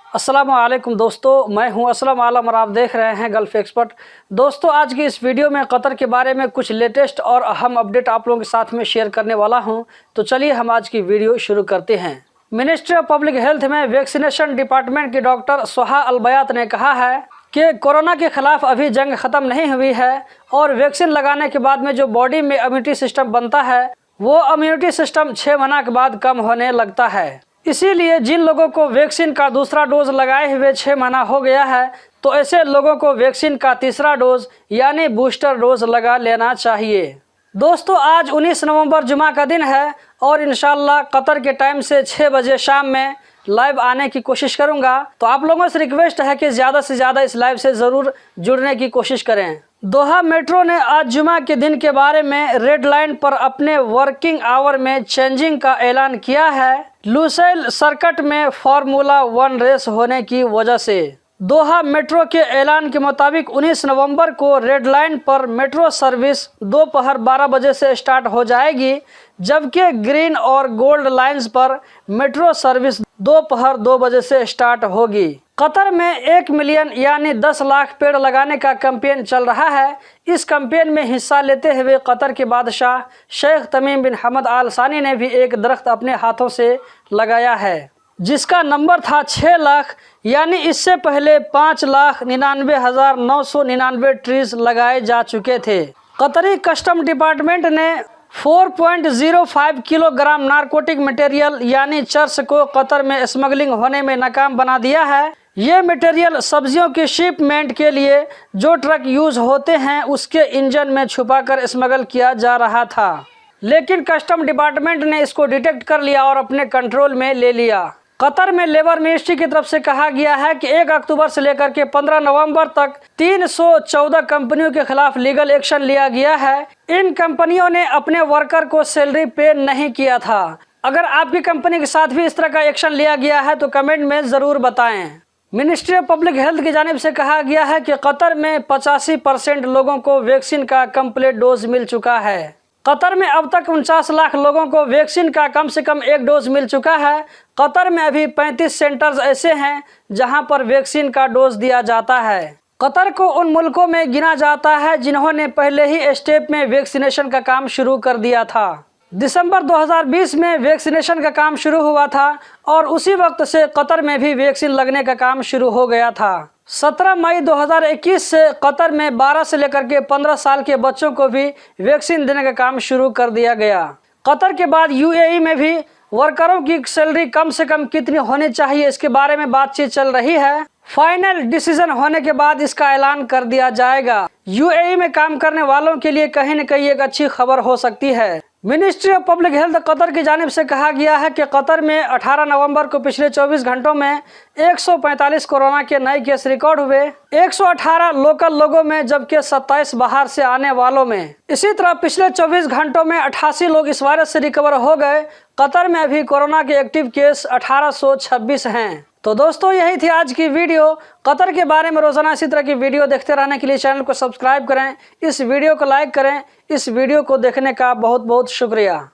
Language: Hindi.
अस्सलाम वालेकुम दोस्तों, मैं हूं असलम आलम और आप देख रहे हैं गल्फ एक्सपर्ट। दोस्तों, आज की इस वीडियो में कतर के बारे में कुछ लेटेस्ट और अहम अपडेट आप लोगों के साथ में शेयर करने वाला हूं। तो चलिए हम आज की वीडियो शुरू करते हैं। मिनिस्ट्री ऑफ पब्लिक हेल्थ में वैक्सीनेशन डिपार्टमेंट के डॉक्टर सोहा अलबयात ने कहा है कि कोरोना के खिलाफ अभी जंग ख़त्म नहीं हुई है और वैक्सीन लगाने के बाद में जो बॉडी में इम्यूनिटी सिस्टम बनता है वो इम्यूनिटी सिस्टम 6 महीने के बाद कम होने लगता है। इसीलिए जिन लोगों को वैक्सीन का दूसरा डोज लगाए हुए 6 महीना हो गया है तो ऐसे लोगों को वैक्सीन का तीसरा डोज यानी बूस्टर डोज लगा लेना चाहिए। दोस्तों, आज 19 नवंबर जुमा का दिन है और इंशाल्लाह कतर के टाइम से 6 बजे शाम में लाइव आने की कोशिश करूंगा। तो आप लोगों से रिक्वेस्ट है कि ज़्यादा से ज़्यादा इस लाइव से ज़रूर जुड़ने की कोशिश करें। दोहा मेट्रो ने आज जुमा के दिन के बारे में रेड लाइन पर अपने वर्किंग आवर में चेंजिंग का ऐलान किया है, लुसेल सर्किट में फार्मूला 1 रेस होने की वजह से। दोहा मेट्रो के ऐलान के मुताबिक 19 नवंबर को रेड लाइन पर मेट्रो सर्विस दोपहर 12 बजे से स्टार्ट हो जाएगी, जबकि ग्रीन और गोल्ड लाइंस पर मेट्रो सर्विस दोपहर 2 बजे से स्टार्ट होगी। कतर में 1 मिलियन यानी 10 लाख पेड़ लगाने का कैंपेन चल रहा है। इस कैंपेन में हिस्सा लेते हुए कतर के बादशाह शेख तमीम बिन हमद आल सानी ने भी एक दरख्त अपने हाथों से लगाया है, जिसका नंबर था 6 लाख, यानी इससे पहले 5,99,999 ट्रीज लगाए जा चुके थे। कतरी कस्टम डिपार्टमेंट ने 4.05 किलोग्राम नारकोटिक मटेरियल यानी चर्स को कतर में स्मगलिंग होने में नाकाम बना दिया है। ये मटेरियल सब्जियों की शिपमेंट के लिए जो ट्रक यूज होते हैं उसके इंजन में छुपाकर स्मगल किया जा रहा था, लेकिन कस्टम डिपार्टमेंट ने इसको डिटेक्ट कर लिया और अपने कंट्रोल में ले लिया। कतर में लेबर मिनिस्ट्री की तरफ से कहा गया है कि 1 अक्टूबर से लेकर के 15 नवंबर तक 314 कंपनियों के खिलाफ लीगल एक्शन लिया गया है। इन कंपनियों ने अपने वर्कर को सैलरी पे नहीं किया था। अगर आपकी कंपनी के साथ भी इस तरह का एक्शन लिया गया है तो कमेंट में ज़रूर बताएं। मिनिस्ट्री ऑफ पब्लिक हेल्थ की जानिब से कहा गया है कि कतर में 85% लोगों को वैक्सीन का कंप्लीट डोज मिल चुका है। कतर में अब तक 49 लाख लोगों को वैक्सीन का कम से कम 1 डोज मिल चुका है। कतर में अभी 35 सेंटर्स ऐसे हैं जहां पर वैक्सीन का डोज दिया जाता है। कतर को उन मुल्कों में गिना जाता है जिन्होंने पहले ही स्टेप में वैक्सीनेशन का काम शुरू कर दिया था। दिसंबर 2020 में वैक्सीनेशन का काम शुरू हुआ था और उसी वक्त से कतर में भी वैक्सीन लगने का काम शुरू हो गया था। 17 मई 2021 से कतर में 12 से लेकर के 15 साल के बच्चों को भी वैक्सीन देने का काम शुरू कर दिया गया। कतर के बाद यूएई में भी वर्करों की सैलरी कम से कम कितनी होनी चाहिए इसके बारे में बातचीत चल रही है। फाइनल डिसीजन होने के बाद इसका ऐलान कर दिया जाएगा। यूएई में काम करने वालों के लिए कहीं न कहीं एक अच्छी खबर हो सकती है। Ministry of public health Qatar की जानिब से कहा गया है कि कतर में 18 नवंबर को पिछले 24 घंटों में 145 कोरोना के नए केस रिकॉर्ड हुए, 118 लोकल लोगों में जबकि 27 बाहर से आने वालों में। इसी तरह पिछले 24 घंटों में 88 लोग इस वायरस से रिकवर हो गए। कतर में अभी कोरोना के एक्टिव केस 1826 हैं। तो दोस्तों, यही थी आज की वीडियो। कतर के बारे में रोजाना इसी तरह की वीडियो देखते रहने के लिए चैनल को सब्सक्राइब करें, इस वीडियो को लाइक करें। इस वीडियो को देखने का बहुत बहुत शुक्रिया।